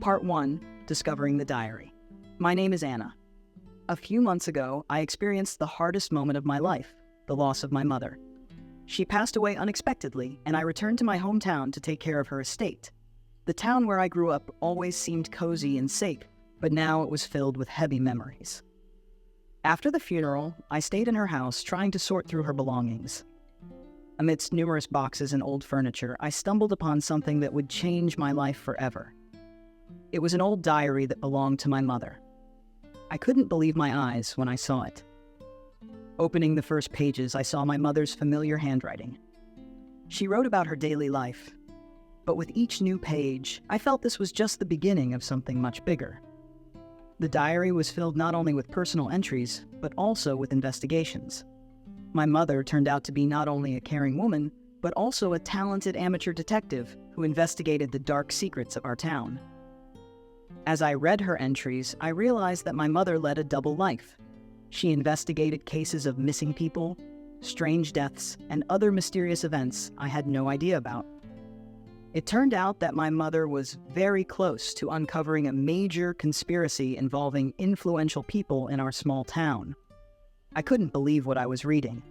Part 1, Discovering the Diary. My name is Anna. A few months ago, I experienced the hardest moment of my life, the loss of my mother. She passed away unexpectedly, and I returned to my hometown to take care of her estate. The town where I grew up always seemed cozy and safe, but now it was filled with heavy memories. After the funeral, I stayed in her house trying to sort through her belongings. Amidst numerous boxes and old furniture, I stumbled upon something that would change my life forever. It was an old diary that belonged to my mother. I couldn't believe my eyes when I saw it. Opening the first pages, I saw my mother's familiar handwriting. She wrote about her daily life, but with each new page, I felt this was just the beginning of something much bigger. The diary was filled not only with personal entries, but also with investigations. My mother turned out to be not only a caring woman, but also a talented amateur detective who investigated the dark secrets of our town. As I read her entries, I realized that my mother led a double life. She investigated cases of missing people, strange deaths, and other mysterious events I had no idea about. It turned out that my mother was very close to uncovering a major conspiracy involving influential people in our small town. I couldn't believe what I was reading.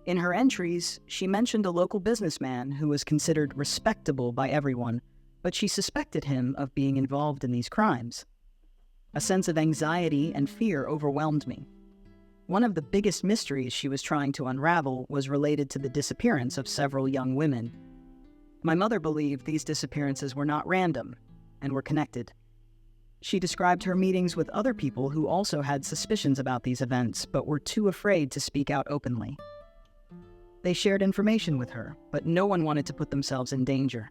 In her entries, she mentioned a local businessman who was considered respectable by everyone, but she suspected him of being involved in these crimes. A sense of anxiety and fear overwhelmed me. One of the biggest mysteries she was trying to unravel was related to the disappearance of several young women. My mother believed these disappearances were not random and were connected. She described her meetings with other people who also had suspicions about these events, but were too afraid to speak out openly. They shared information with her, but no one wanted to put themselves in danger.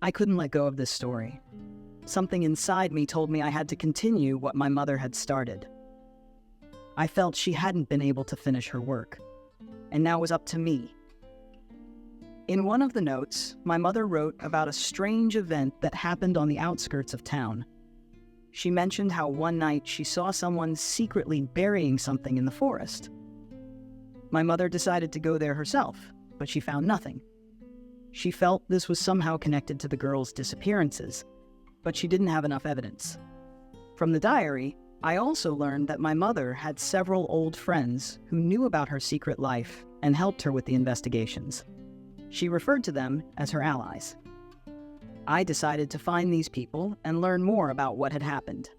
I couldn't let go of this story. Something inside me told me I had to continue what my mother had started. I felt she hadn't been able to finish her work, and now it was up to me. In one of the notes, my mother wrote about a strange event that happened on the outskirts of town. She mentioned how one night she saw someone secretly burying something in the forest. My mother decided to go there herself, but she found nothing. She felt this was somehow connected to the girls' disappearances, but she didn't have enough evidence. From the diary, I also learned that my mother had several old friends who knew about her secret life and helped her with the investigations. She referred to them as her allies. I decided to find these people and learn more about what had happened.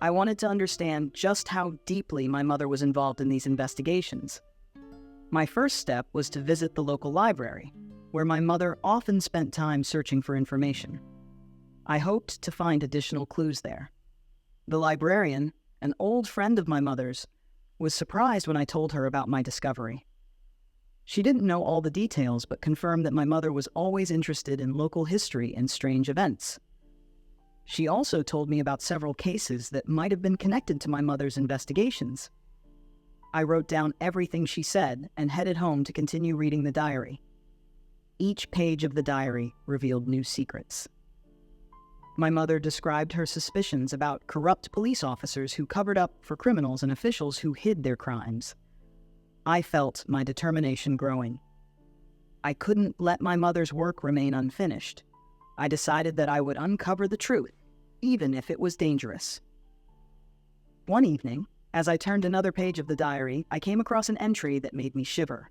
I wanted to understand just how deeply my mother was involved in these investigations. My first step was to visit the local library, where my mother often spent time searching for information. I hoped to find additional clues there. The librarian, an old friend of my mother's, was surprised when I told her about my discovery. She didn't know all the details, but confirmed that my mother was always interested in local history and strange events. She also told me about several cases that might have been connected to my mother's investigations. I wrote down everything she said and headed home to continue reading the diary. Each page of the diary revealed new secrets. My mother described her suspicions about corrupt police officers who covered up for criminals and officials who hid their crimes. I felt my determination growing. I couldn't let my mother's work remain unfinished. I decided that I would uncover the truth, even if it was dangerous. One evening, as I turned another page of the diary, I came across an entry that made me shiver.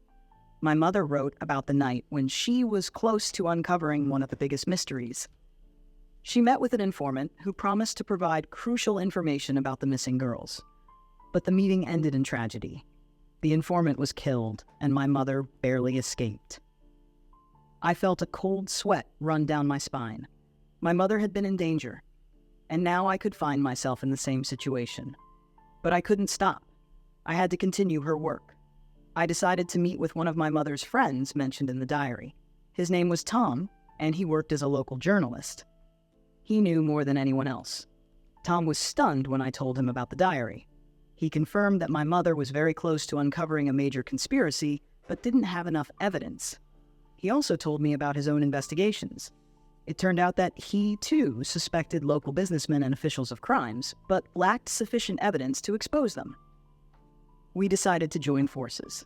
My mother wrote about the night when she was close to uncovering one of the biggest mysteries. She met with an informant who promised to provide crucial information about the missing girls. But the meeting ended in tragedy. The informant was killed, and my mother barely escaped. I felt a cold sweat run down my spine. My mother had been in danger, and now I could find myself in the same situation. But I couldn't stop. I had to continue her work. I decided to meet with one of my mother's friends mentioned in the diary. His name was Tom, and he worked as a local journalist. He knew more than anyone else. Tom was stunned when I told him about the diary. He confirmed that my mother was very close to uncovering a major conspiracy, but didn't have enough evidence. He also told me about his own investigations. It turned out that he, too, suspected local businessmen and officials of crimes, but lacked sufficient evidence to expose them. We decided to join forces.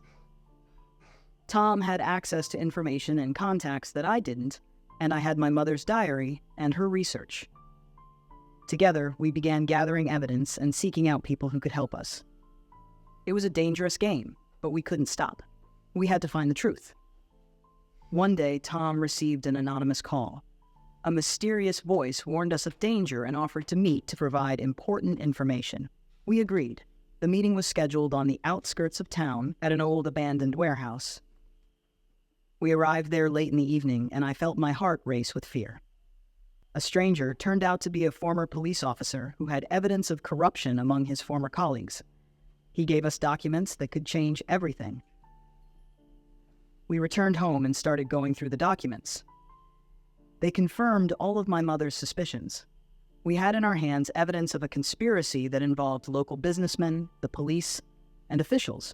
Tom had access to information and contacts that I didn't, and I had my mother's diary and her research. Together, we began gathering evidence and seeking out people who could help us. It was a dangerous game, but we couldn't stop. We had to find the truth. One day, Tom received an anonymous call. A mysterious voice warned us of danger and offered to meet to provide important information. We agreed. The meeting was scheduled on the outskirts of town at an old abandoned warehouse. We arrived there late in the evening, and I felt my heart race with fear. A stranger turned out to be a former police officer who had evidence of corruption among his former colleagues. He gave us documents that could change everything. We returned home and started going through the documents. They confirmed all of my mother's suspicions. We had in our hands evidence of a conspiracy that involved local businessmen, the police, and officials.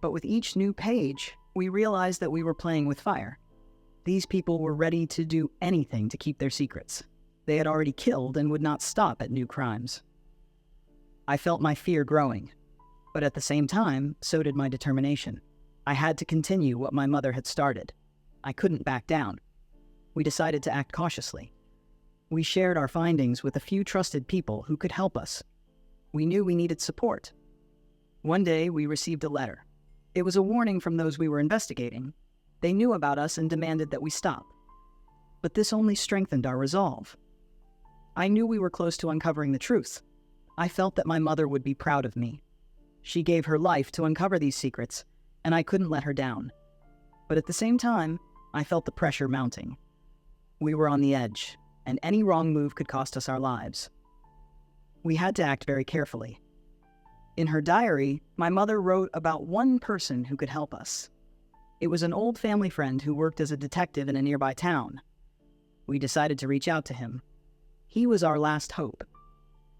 But with each new page, we realized that we were playing with fire. These people were ready to do anything to keep their secrets. They had already killed and would not stop at new crimes. I felt my fear growing, but at the same time, so did my determination. I had to continue what my mother had started. I couldn't back down. We decided to act cautiously. We shared our findings with a few trusted people who could help us. We knew we needed support. One day, we received a letter. It was a warning from those we were investigating. They knew about us and demanded that we stop. But this only strengthened our resolve. I knew we were close to uncovering the truth. I felt that my mother would be proud of me. She gave her life to uncover these secrets, and I couldn't let her down. But at the same time, I felt the pressure mounting. We were on the edge, and any wrong move could cost us our lives. We had to act very carefully. In her diary, my mother wrote about one person who could help us. It was an old family friend who worked as a detective in a nearby town. We decided to reach out to him. He was our last hope.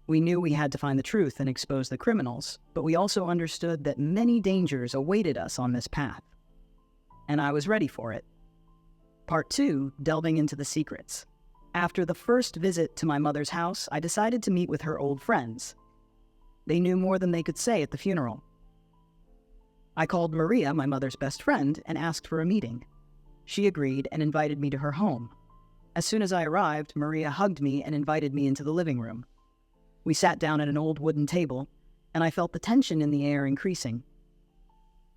We knew we had to find the truth and expose the criminals, but we also understood that many dangers awaited us on this path. And I was ready for it. Part 2, delving into the secrets. After the first visit to my mother's house, I decided to meet with her old friends. They knew more than they could say at the funeral. I called Maria, my mother's best friend, and asked for a meeting. She agreed and invited me to her home. As soon as I arrived, Maria hugged me and invited me into the living room. We sat down at an old wooden table, and I felt the tension in the air increasing.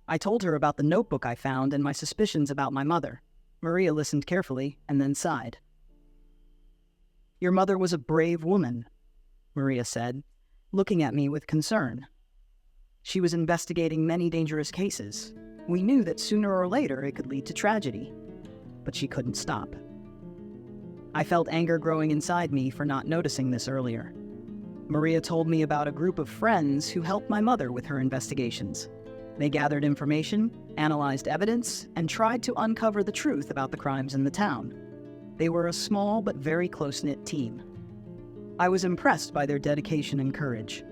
I told her about the notebook I found and my suspicions about my mother. Maria listened carefully and then sighed. "Your mother was a brave woman," Maria said, looking at me with concern. She was investigating many dangerous cases. We knew that sooner or later it could lead to tragedy, but she couldn't stop. I felt anger growing inside me for not noticing this earlier. Maria told me about a group of friends who helped my mother with her investigations. They gathered information, analyzed evidence, and tried to uncover the truth about the crimes in the town. They were a small but very close-knit team. I was impressed by their dedication and courage.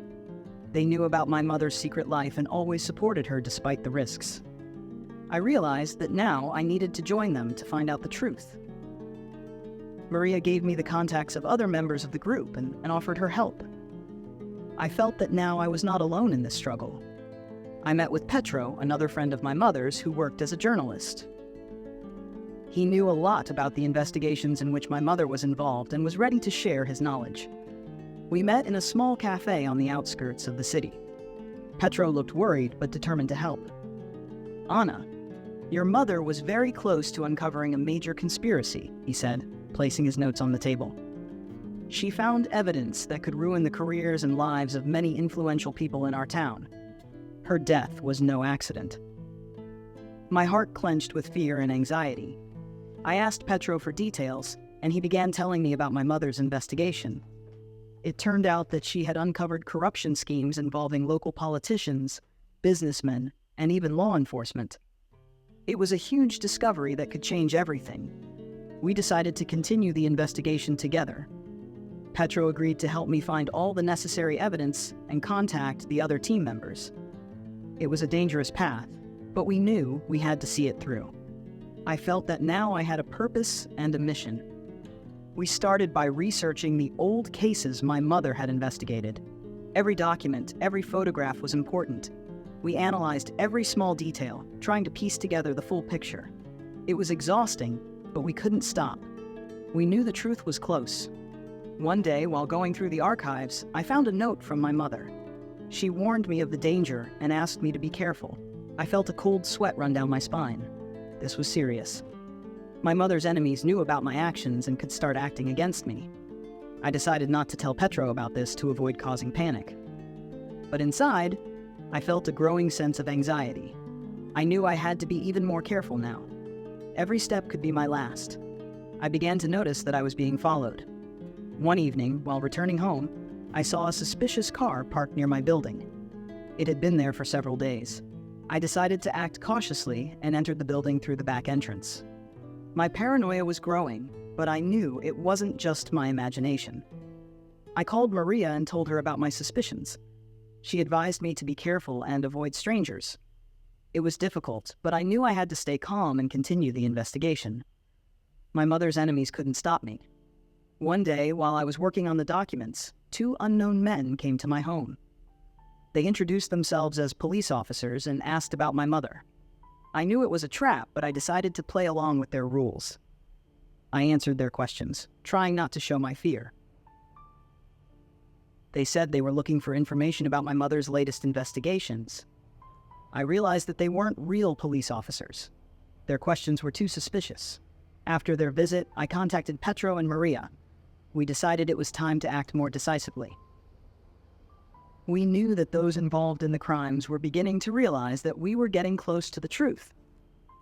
They knew about my mother's secret life and always supported her despite the risks. I realized that now I needed to join them to find out the truth. Maria gave me the contacts of other members of the group and offered her help. I felt that now I was not alone in this struggle. I met with Petro, another friend of my mother's who worked as a journalist. He knew a lot about the investigations in which my mother was involved and was ready to share his knowledge. We met in a small cafe on the outskirts of the city. Petro looked worried but determined to help. "Anna, your mother was very close to uncovering a major conspiracy," he said, placing his notes on the table. "She found evidence that could ruin the careers and lives of many influential people in our town. Her death was no accident." My heart clenched with fear and anxiety. I asked Petro for details, and he began telling me about my mother's investigation. It turned out that she had uncovered corruption schemes involving local politicians, businessmen, and even law enforcement. It was a huge discovery that could change everything. We decided to continue the investigation together. Petro agreed to help me find all the necessary evidence and contact the other team members. It was a dangerous path, but we knew we had to see it through. I felt that now I had a purpose and a mission. We started by researching the old cases my mother had investigated. Every document, every photograph was important. We analyzed every small detail, trying to piece together the full picture. It was exhausting, but we couldn't stop. We knew the truth was close. One day, while going through the archives, I found a note from my mother. She warned me of the danger and asked me to be careful. I felt a cold sweat run down my spine. This was serious. My mother's enemies knew about my actions and could start acting against me. I decided not to tell Petro about this to avoid causing panic. But inside, I felt a growing sense of anxiety. I knew I had to be even more careful now. Every step could be my last. I began to notice that I was being followed. One evening, while returning home, I saw a suspicious car parked near my building. It had been there for several days. I decided to act cautiously and entered the building through the back entrance. My paranoia was growing, but I knew it wasn't just my imagination. I called Maria and told her about my suspicions. She advised me to be careful and avoid strangers. It was difficult, but I knew I had to stay calm and continue the investigation. My mother's enemies couldn't stop me. One day, while I was working on the documents, 2 unknown men came to my home. They introduced themselves as police officers and asked about my mother. I knew it was a trap, but I decided to play along with their rules. I answered their questions, trying not to show my fear. They said they were looking for information about my mother's latest investigations. I realized that they weren't real police officers. Their questions were too suspicious. After their visit, I contacted Petro and Maria. We decided it was time to act more decisively. We knew that those involved in the crimes were beginning to realize that we were getting close to the truth.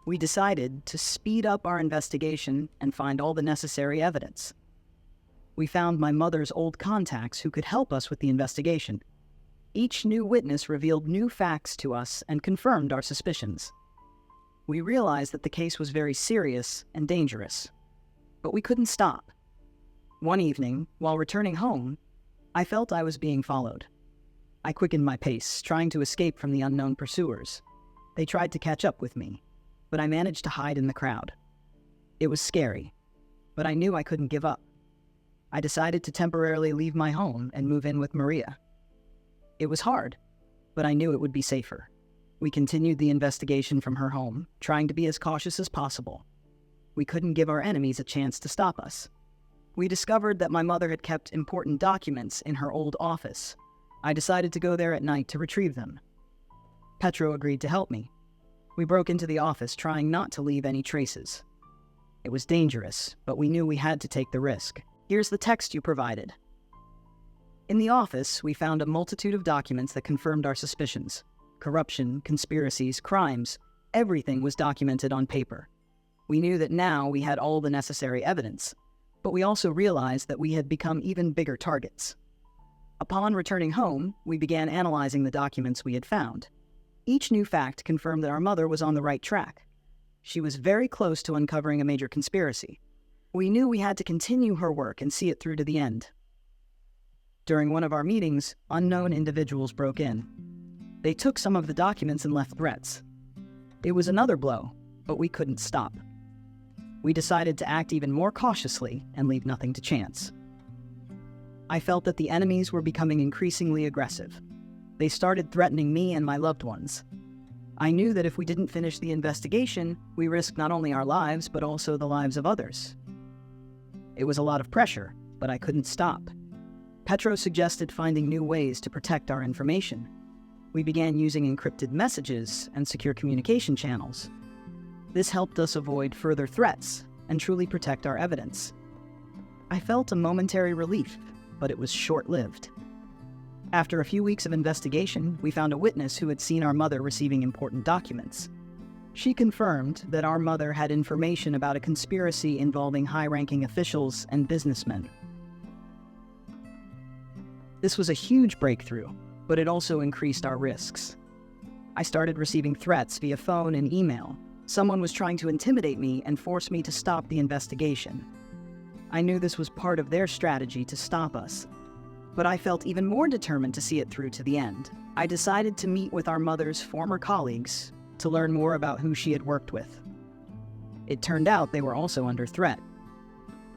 We decided to speed up our investigation and find all the necessary evidence. We found my mother's old contacts who could help us with the investigation. Each new witness revealed new facts to us and confirmed our suspicions. We realized that the case was very serious and dangerous, but we couldn't stop. One evening, while returning home, I felt I was being followed. I quickened my pace, trying to escape from the unknown pursuers. They tried to catch up with me, but I managed to hide in the crowd. It was scary, but I knew I couldn't give up. I decided to temporarily leave my home and move in with Maria. It was hard, but I knew it would be safer. We continued the investigation from her home, trying to be as cautious as possible. We couldn't give our enemies a chance to stop us. We discovered that my mother had kept important documents in her old office. I decided to go there at night to retrieve them. Petro agreed to help me. We broke into the office, trying not to leave any traces. It was dangerous, but we knew we had to take the risk. Here's the text you provided. In the office, we found a multitude of documents that confirmed our suspicions. Corruption, conspiracies, crimes, everything was documented on paper. We knew that now we had all the necessary evidence, but we also realized that we had become even bigger targets. Upon returning home, we began analyzing the documents we had found. Each new fact confirmed that our mother was on the right track. She was very close to uncovering a major conspiracy. We knew we had to continue her work and see it through to the end. During one of our meetings, unknown individuals broke in. They took some of the documents and left threats. It was another blow, but we couldn't stop. We decided to act even more cautiously and leave nothing to chance. I felt that the enemies were becoming increasingly aggressive. They started threatening me and my loved ones. I knew that if we didn't finish the investigation, we risked not only our lives, but also the lives of others. It was a lot of pressure, but I couldn't stop. Petro suggested finding new ways to protect our information. We began using encrypted messages and secure communication channels. This helped us avoid further threats and truly protect our evidence. I felt a momentary relief, but it was short-lived. After a few weeks of investigation, we found a witness who had seen our mother receiving important documents. She confirmed that our mother had information about a conspiracy involving high-ranking officials and businessmen. This was a huge breakthrough, but it also increased our risks. I started receiving threats via phone and email. Someone was trying to intimidate me and force me to stop the investigation. I knew this was part of their strategy to stop us, but I felt even more determined to see it through to the end. I decided to meet with our mother's former colleagues to learn more about who she had worked with. It turned out they were also under threat.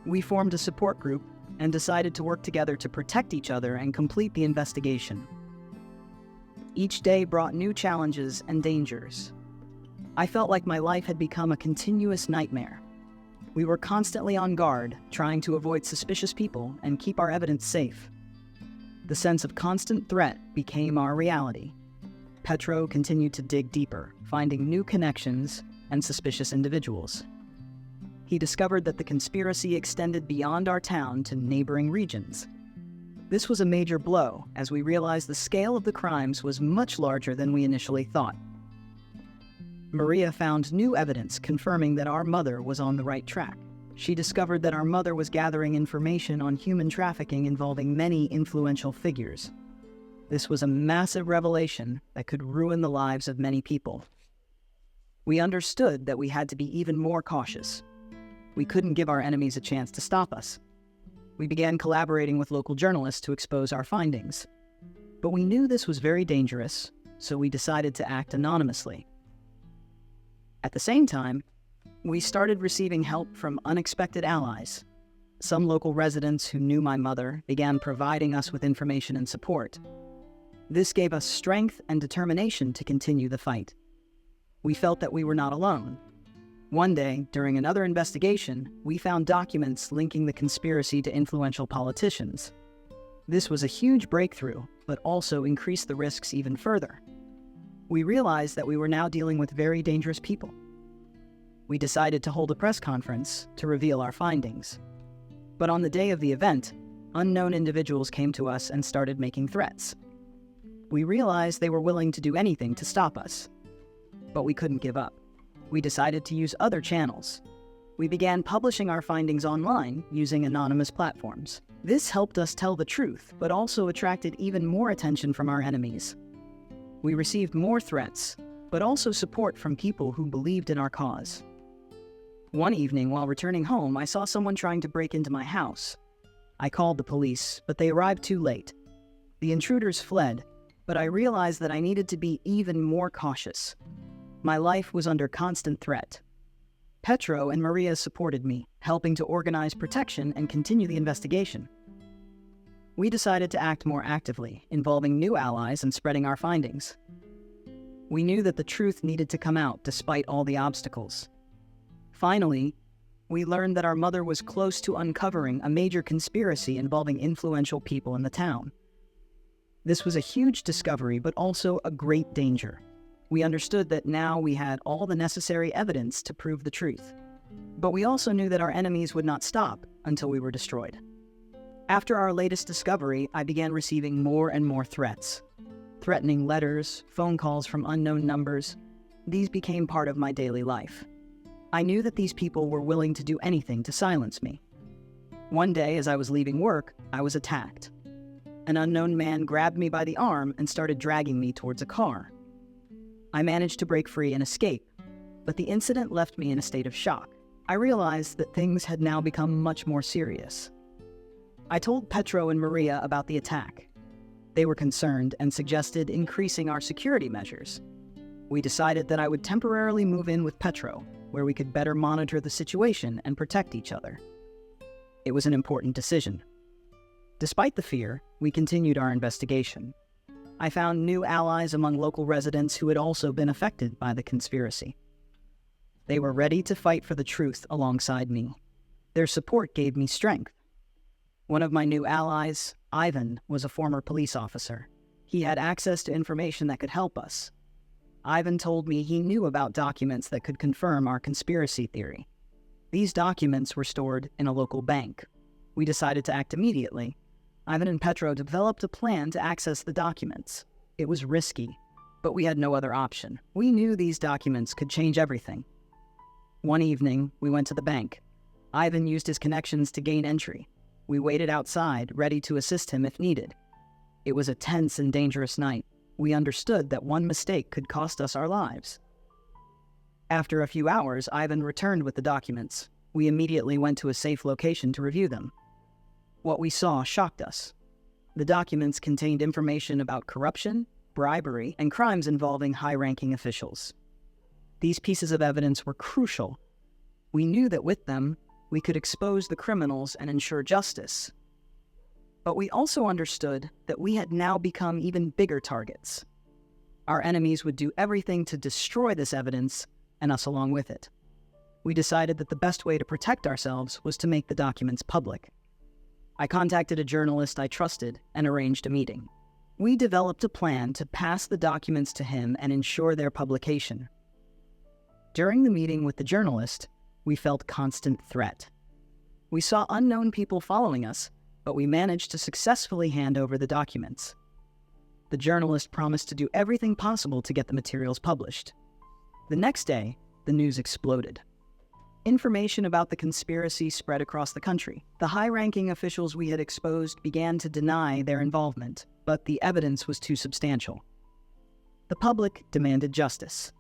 We formed a support group and decided to work together to protect each other and complete the investigation. Each day brought new challenges and dangers. I felt like my life had become a continuous nightmare. We were constantly on guard, trying to avoid suspicious people and keep our evidence safe. The sense of constant threat became our reality. Petro continued to dig deeper, finding new connections and suspicious individuals. He discovered that the conspiracy extended beyond our town to neighboring regions. This was a major blow, as we realized the scale of the crimes was much larger than we initially thought. Maria found new evidence confirming that our mother was on the right track. She discovered that our mother was gathering information on human trafficking involving many influential figures. This was a massive revelation that could ruin the lives of many people. We understood that we had to be even more cautious. We couldn't give our enemies a chance to stop us. We began collaborating with local journalists to expose our findings. But we knew this was very dangerous, so we decided to act anonymously. At the same time, we started receiving help from unexpected allies. Some local residents who knew my mother began providing us with information and support. This gave us strength and determination to continue the fight. We felt that we were not alone. One day, during another investigation, we found documents linking the conspiracy to influential politicians. This was a huge breakthrough, but also increased the risks even further. We realized that we were now dealing with very dangerous people. We decided to hold a press conference to reveal our findings. But on the day of the event, unknown individuals came to us and started making threats. We realized they were willing to do anything to stop us. But we couldn't give up. We decided to use other channels. We began publishing our findings online using anonymous platforms. This helped us tell the truth, but also attracted even more attention from our enemies. We received more threats, but also support from people who believed in our cause. One evening, while returning home, I saw someone trying to break into my house. I called the police, but they arrived too late. The intruders fled, but I realized that I needed to be even more cautious. My life was under constant threat. Petro and Maria supported me, helping to organize protection and continue the investigation. We decided to act more actively, involving new allies and spreading our findings. We knew that the truth needed to come out despite all the obstacles. Finally, we learned that our mother was close to uncovering a major conspiracy involving influential people in the town. This was a huge discovery, but also a great danger. We understood that now we had all the necessary evidence to prove the truth. But we also knew that our enemies would not stop until we were destroyed. After our latest discovery, I began receiving more and more threats. Threatening letters, phone calls from unknown numbers. These became part of my daily life. I knew that these people were willing to do anything to silence me. One day, as I was leaving work, I was attacked. An unknown man grabbed me by the arm and started dragging me towards a car. I managed to break free and escape, but the incident left me in a state of shock. I realized that things had now become much more serious. I told Petro and Maria about the attack. They were concerned and suggested increasing our security measures. We decided that I would temporarily move in with Petro, where we could better monitor the situation and protect each other. It was an important decision. Despite the fear, we continued our investigation. I found new allies among local residents who had also been affected by the conspiracy. They were ready to fight for the truth alongside me. Their support gave me strength. One of my new allies, Ivan, was a former police officer. He had access to information that could help us. Ivan told me he knew about documents that could confirm our conspiracy theory. These documents were stored in a local bank. We decided to act immediately. Ivan and Petro developed a plan to access the documents. It was risky, but we had no other option. We knew these documents could change everything. One evening, we went to the bank. Ivan used his connections to gain entry. We waited outside, ready to assist him if needed. It was a tense and dangerous night. We understood that one mistake could cost us our lives. After a few hours, Ivan returned with the documents. We immediately went to a safe location to review them. What we saw shocked us. The documents contained information about corruption, bribery, and crimes involving high-ranking officials. These pieces of evidence were crucial. We knew that with them, we could expose the criminals and ensure justice. But we also understood that we had now become even bigger targets. Our enemies would do everything to destroy this evidence, and us along with it. We decided that the best way to protect ourselves was to make the documents public. I contacted a journalist I trusted and arranged a meeting. We developed a plan to pass the documents to him and ensure their publication. During the meeting with the journalist, we felt constant threat. We saw unknown people following us, but we managed to successfully hand over the documents. The journalist promised to do everything possible to get the materials published. The next day, the news exploded. Information about the conspiracy spread across the country. The high-ranking officials we had exposed began to deny their involvement, but the evidence was too substantial. The public demanded justice.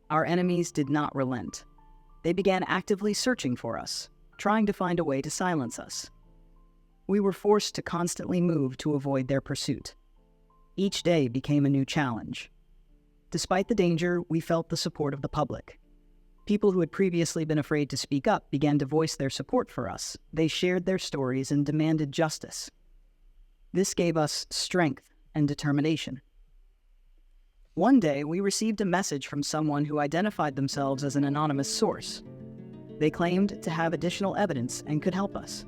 Our enemies did not relent. They began actively searching for us, trying to find a way to silence us. We were forced to constantly move to avoid their pursuit. Each day became a new challenge. Despite the danger, we felt the support of the public. People who had previously been afraid to speak up began to voice their support for us. They shared their stories and demanded justice. This gave us strength and determination. One day, we received a message from someone who identified themselves as an anonymous source. They claimed to have additional evidence and could help us.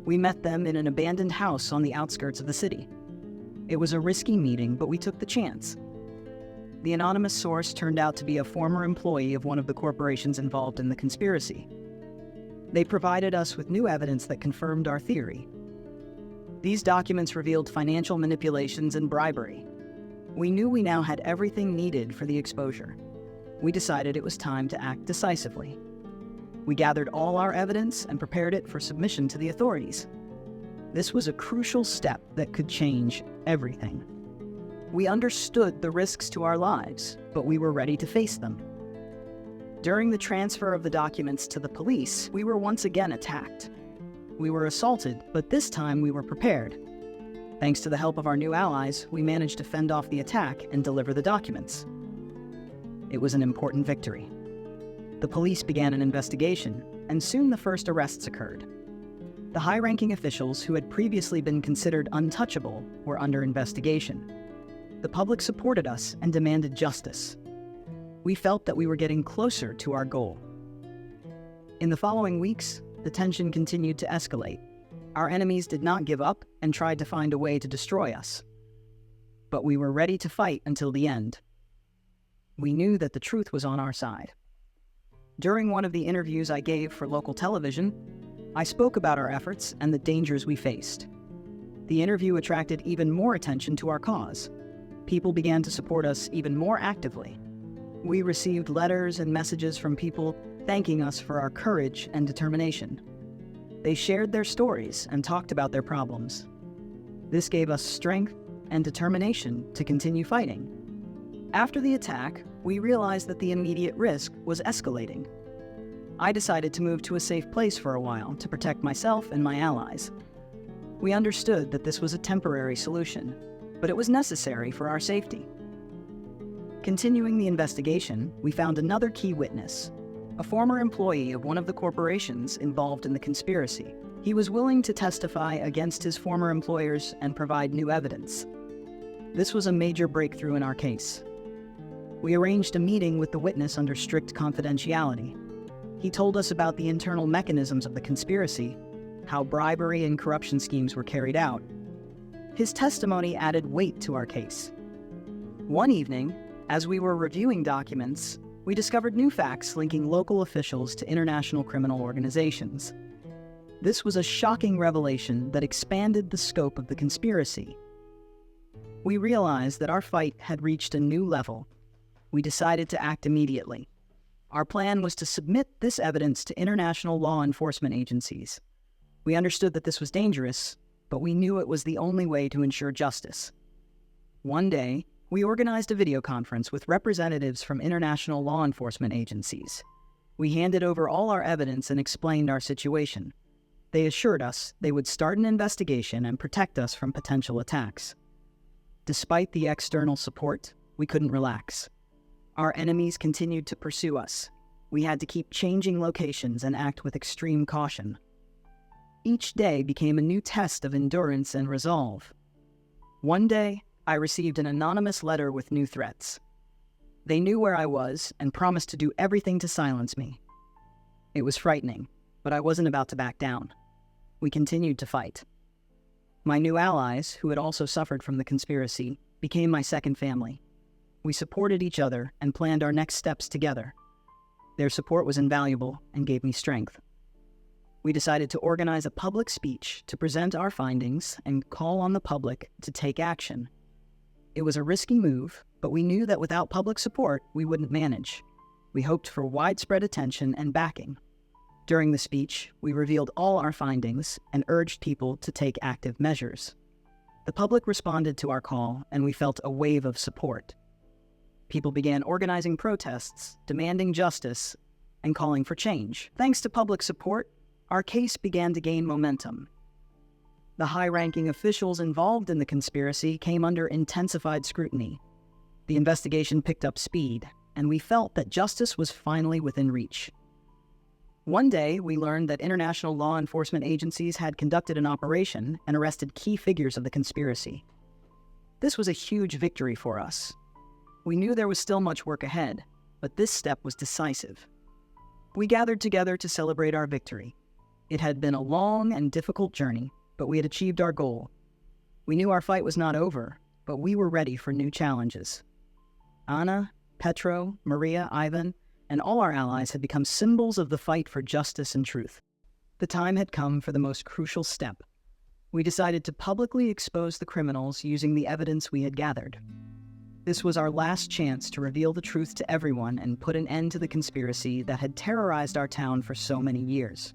We met them in an abandoned house on the outskirts of the city. It was a risky meeting, but we took the chance. The anonymous source turned out to be a former employee of one of the corporations involved in the conspiracy. They provided us with new evidence that confirmed our theory. These documents revealed financial manipulations and bribery. We knew we now had everything needed for the exposure. We decided it was time to act decisively. We gathered all our evidence and prepared it for submission to the authorities. This was a crucial step that could change everything. We understood the risks to our lives, but we were ready to face them. During the transfer of the documents to the police, we were once again attacked. We were assaulted, but this time we were prepared. Thanks to the help of our new allies, we managed to fend off the attack and deliver the documents. It was an important victory. The police began an investigation, and soon the first arrests occurred. The high-ranking officials who had previously been considered untouchable were under investigation. The public supported us and demanded justice. We felt that we were getting closer to our goal. In the following weeks, the tension continued to escalate. Our enemies did not give up and tried to find a way to destroy us. But we were ready to fight until the end. We knew that the truth was on our side. During one of the interviews I gave for local television, I spoke about our efforts and the dangers we faced. The interview attracted even more attention to our cause. People began to support us even more actively. We received letters and messages from people thanking us for our courage and determination. They shared their stories and talked about their problems. This gave us strength and determination to continue fighting. After the attack, we realized that the immediate risk was escalating. I decided to move to a safe place for a while to protect myself and my allies. We understood that this was a temporary solution, but it was necessary for our safety. Continuing the investigation, we found another key witness, a former employee of one of the corporations involved in the conspiracy. He was willing to testify against his former employers and provide new evidence. This was a major breakthrough in our case. We arranged a meeting with the witness under strict confidentiality. He told us about the internal mechanisms of the conspiracy, how bribery and corruption schemes were carried out. His testimony added weight to our case. One evening, as we were reviewing documents, we discovered new facts linking local officials to international criminal organizations. This was a shocking revelation that expanded the scope of the conspiracy. We realized that our fight had reached a new level. We decided to act immediately. Our plan was to submit this evidence to international law enforcement agencies. We understood that this was dangerous, but we knew it was the only way to ensure justice. One day, we organized a video conference with representatives from international law enforcement agencies. We handed over all our evidence and explained our situation. They assured us they would start an investigation and protect us from potential attacks. Despite the external support, we couldn't relax. Our enemies continued to pursue us. We had to keep changing locations and act with extreme caution. Each day became a new test of endurance and resolve. One day, I received an anonymous letter with new threats. They knew where I was and promised to do everything to silence me. It was frightening, but I wasn't about to back down. We continued to fight. My new allies, who had also suffered from the conspiracy, became my second family. We supported each other and planned our next steps together. Their support was invaluable and gave me strength. We decided to organize a public speech to present our findings and call on the public to take action. It was a risky move, but we knew that without public support, we wouldn't manage. We hoped for widespread attention and backing. During the speech, we revealed all our findings and urged people to take active measures. The public responded to our call, and we felt a wave of support. People began organizing protests, demanding justice, and calling for change. Thanks to public support, our case began to gain momentum. The high-ranking officials involved in the conspiracy came under intensified scrutiny. The investigation picked up speed, and we felt that justice was finally within reach. One day, we learned that international law enforcement agencies had conducted an operation and arrested key figures of the conspiracy. This was a huge victory for us. We knew there was still much work ahead, but this step was decisive. We gathered together to celebrate our victory. It had been a long and difficult journey, but we had achieved our goal. We knew our fight was not over, but we were ready for new challenges. Anna, Petro, Maria, Ivan, and all our allies had become symbols of the fight for justice and truth. The time had come for the most crucial step. We decided to publicly expose the criminals using the evidence we had gathered. This was our last chance to reveal the truth to everyone and put an end to the conspiracy that had terrorized our town for so many years.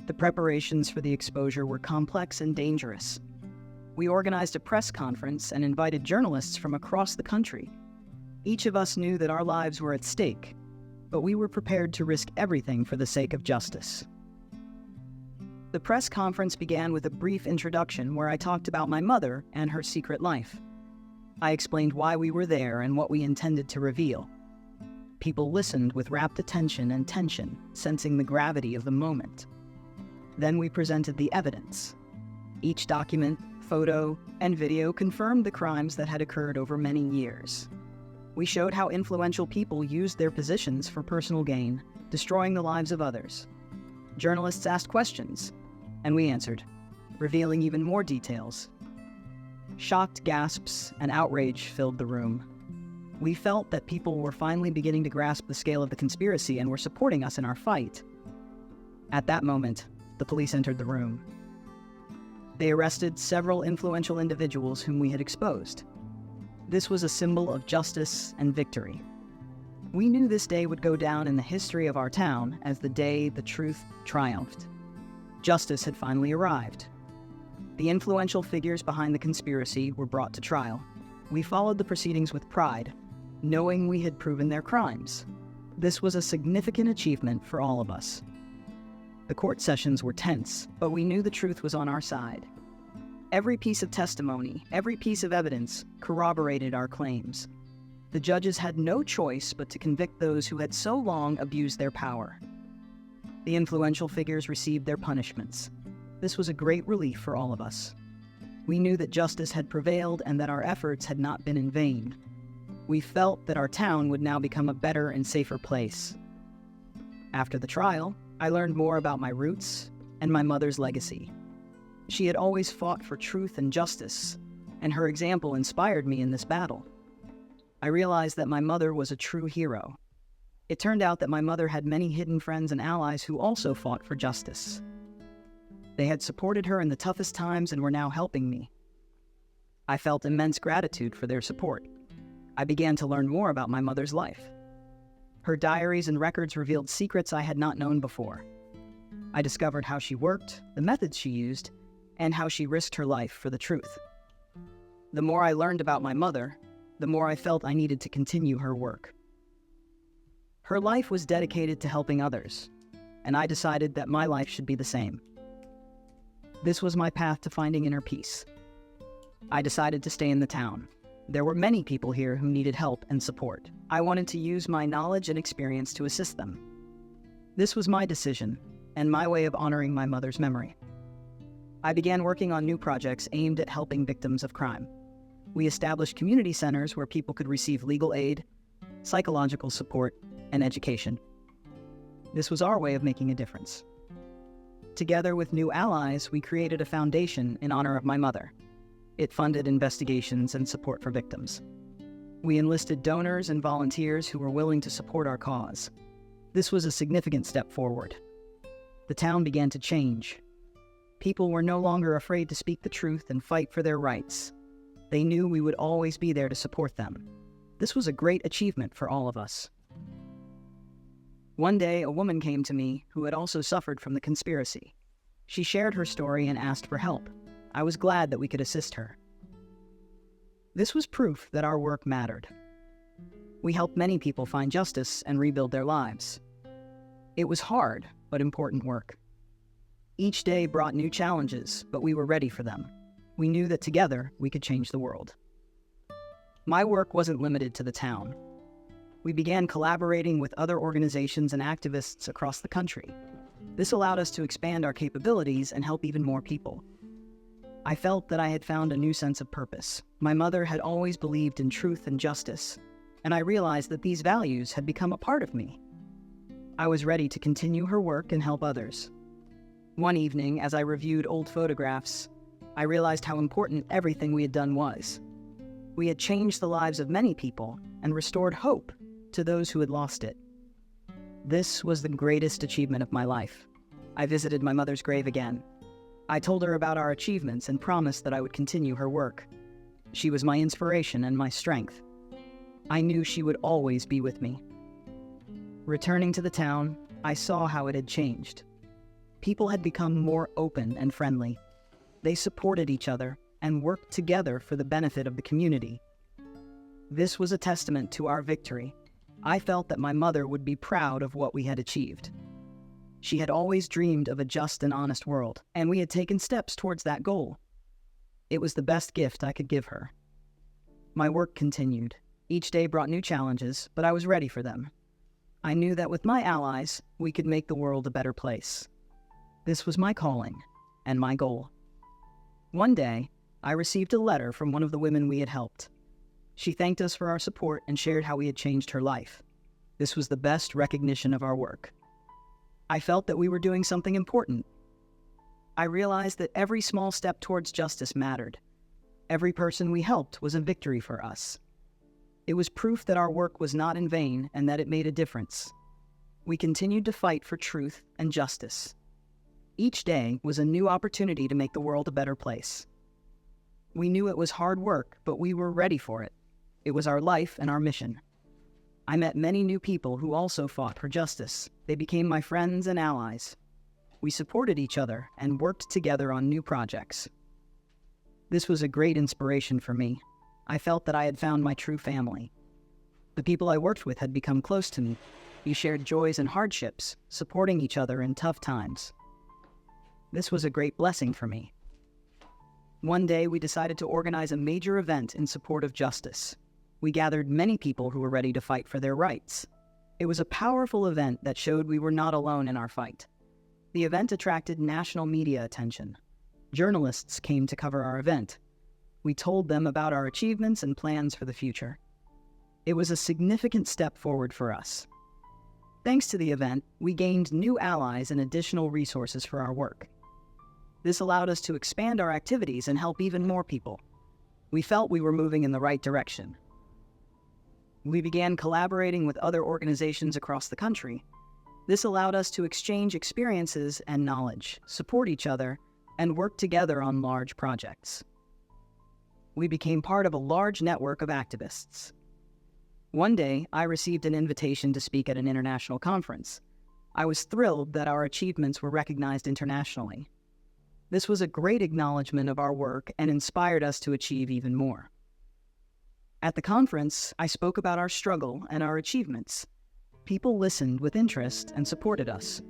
The preparations for the exposure were complex and dangerous. We organized a press conference and invited journalists from across the country. Each of us knew that our lives were at stake, but we were prepared to risk everything for the sake of justice. The press conference began with a brief introduction where I talked about my mother and her secret life. I explained why we were there and what we intended to reveal. People listened with rapt attention and tension, sensing the gravity of the moment. Then we presented the evidence. Each document, photo, and video confirmed the crimes that had occurred over many years. We showed how influential people used their positions for personal gain, destroying the lives of others. Journalists asked questions, and we answered, revealing even more details. Shocked gasps and outrage filled the room. We felt that people were finally beginning to grasp the scale of the conspiracy and were supporting us in our fight. At that moment, the police entered the room. They arrested several influential individuals whom we had exposed. This was a symbol of justice and victory. We knew this day would go down in the history of our town as the day the truth triumphed. Justice had finally arrived. The influential figures behind the conspiracy were brought to trial. We followed the proceedings with pride, knowing we had proven their crimes. This was a significant achievement for all of us. The court sessions were tense, but we knew the truth was on our side. Every piece of testimony, every piece of evidence corroborated our claims. The judges had no choice but to convict those who had so long abused their power. The influential figures received their punishments. This was a great relief for all of us. We knew that justice had prevailed and that our efforts had not been in vain. We felt that our town would now become a better and safer place. After the trial, I learned more about my roots and my mother's legacy. She had always fought for truth and justice, and her example inspired me in this battle. I realized that my mother was a true hero. It turned out that my mother had many hidden friends and allies who also fought for justice. They had supported her in the toughest times and were now helping me. I felt immense gratitude for their support. I began to learn more about my mother's life. Her diaries and records revealed secrets I had not known before. I discovered how she worked, the methods she used, and how she risked her life for the truth. The more I learned about my mother, the more I felt I needed to continue her work. Her life was dedicated to helping others, and I decided that my life should be the same. This was my path to finding inner peace. I decided to stay in the town. There were many people here who needed help and support. I wanted to use my knowledge and experience to assist them. This was my decision, and my way of honoring my mother's memory. I began working on new projects aimed at helping victims of crime. We established community centers where people could receive legal aid, psychological support, and education. This was our way of making a difference. Together with new allies, we created a foundation in honor of my mother. It funded investigations and support for victims. We enlisted donors and volunteers who were willing to support our cause. This was a significant step forward. The town began to change. People were no longer afraid to speak the truth and fight for their rights. They knew we would always be there to support them. This was a great achievement for all of us. One day, a woman came to me who had also suffered from the conspiracy. She shared her story and asked for help. I was glad that we could assist her. This was proof that our work mattered. We helped many people find justice and rebuild their lives. It was hard, but important work. Each day brought new challenges, but we were ready for them. We knew that together we could change the world. My work wasn't limited to the town. We began collaborating with other organizations and activists across the country. This allowed us to expand our capabilities and help even more people. I felt that I had found a new sense of purpose. My mother had always believed in truth and justice, and I realized that these values had become a part of me. I was ready to continue her work and help others. One evening, as I reviewed old photographs, I realized how important everything we had done was. We had changed the lives of many people and restored hope to those who had lost it. This was the greatest achievement of my life. I visited my mother's grave again. I told her about our achievements and promised that I would continue her work. She was my inspiration and my strength. I knew she would always be with me. Returning to the town, I saw how it had changed. People had become more open and friendly. They supported each other and worked together for the benefit of the community. This was a testament to our victory. I felt that my mother would be proud of what we had achieved. She had always dreamed of a just and honest world, and we had taken steps towards that goal. It was the best gift I could give her. My work continued. Each day brought new challenges, but I was ready for them. I knew that with my allies, we could make the world a better place. This was my calling and my goal. One day, I received a letter from one of the women we had helped. She thanked us for our support and shared how we had changed her life. This was the best recognition of our work. I felt that we were doing something important. I realized that every small step towards justice mattered. Every person we helped was a victory for us. It was proof that our work was not in vain and that it made a difference. We continued to fight for truth and justice. Each day was a new opportunity to make the world a better place. We knew it was hard work, but we were ready for it. It was our life and our mission. I met many new people who also fought for justice. They became my friends and allies. We supported each other and worked together on new projects. This was a great inspiration for me. I felt that I had found my true family. The people I worked with had become close to me. We shared joys and hardships, supporting each other in tough times. This was a great blessing for me. One day, we decided to organize a major event in support of justice. We gathered many people who were ready to fight for their rights. It was a powerful event that showed we were not alone in our fight. The event attracted national media attention. Journalists came to cover our event. We told them about our achievements and plans for the future. It was a significant step forward for us. Thanks to the event, we gained new allies and additional resources for our work. This allowed us to expand our activities and help even more people. We felt we were moving in the right direction. We began collaborating with other organizations across the country. This allowed us to exchange experiences and knowledge, support each other, and work together on large projects. We became part of a large network of activists. One day, I received an invitation to speak at an international conference. I was thrilled that our achievements were recognized internationally. This was a great acknowledgement of our work and inspired us to achieve even more. At the conference, I spoke about our struggle and our achievements. People listened with interest and supported us.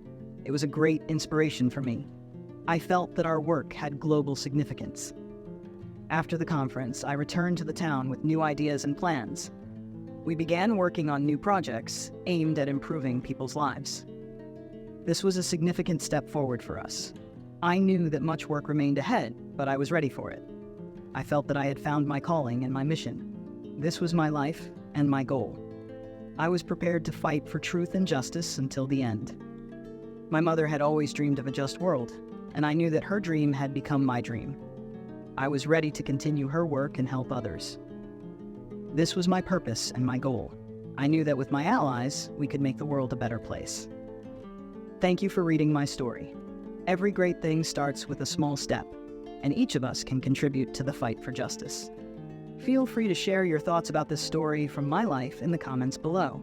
It was a great inspiration for me. I felt that our work had global significance. After the conference, I returned to the town with new ideas and plans. We began working on new projects aimed at improving people's lives. This was a significant step forward for us. I knew that much work remained ahead, but I was ready for it. I felt that I had found my calling and my mission. This was my life and my goal. I was prepared to fight for truth and justice until the end. My mother had always dreamed of a just world, and I knew that her dream had become my dream. I was ready to continue her work and help others. This was my purpose and my goal. I knew that with my allies, we could make the world a better place. Thank you for reading my story. Every great thing starts with a small step, and each of us can contribute to the fight for justice. Feel free to share your thoughts about this story from my life in the comments below.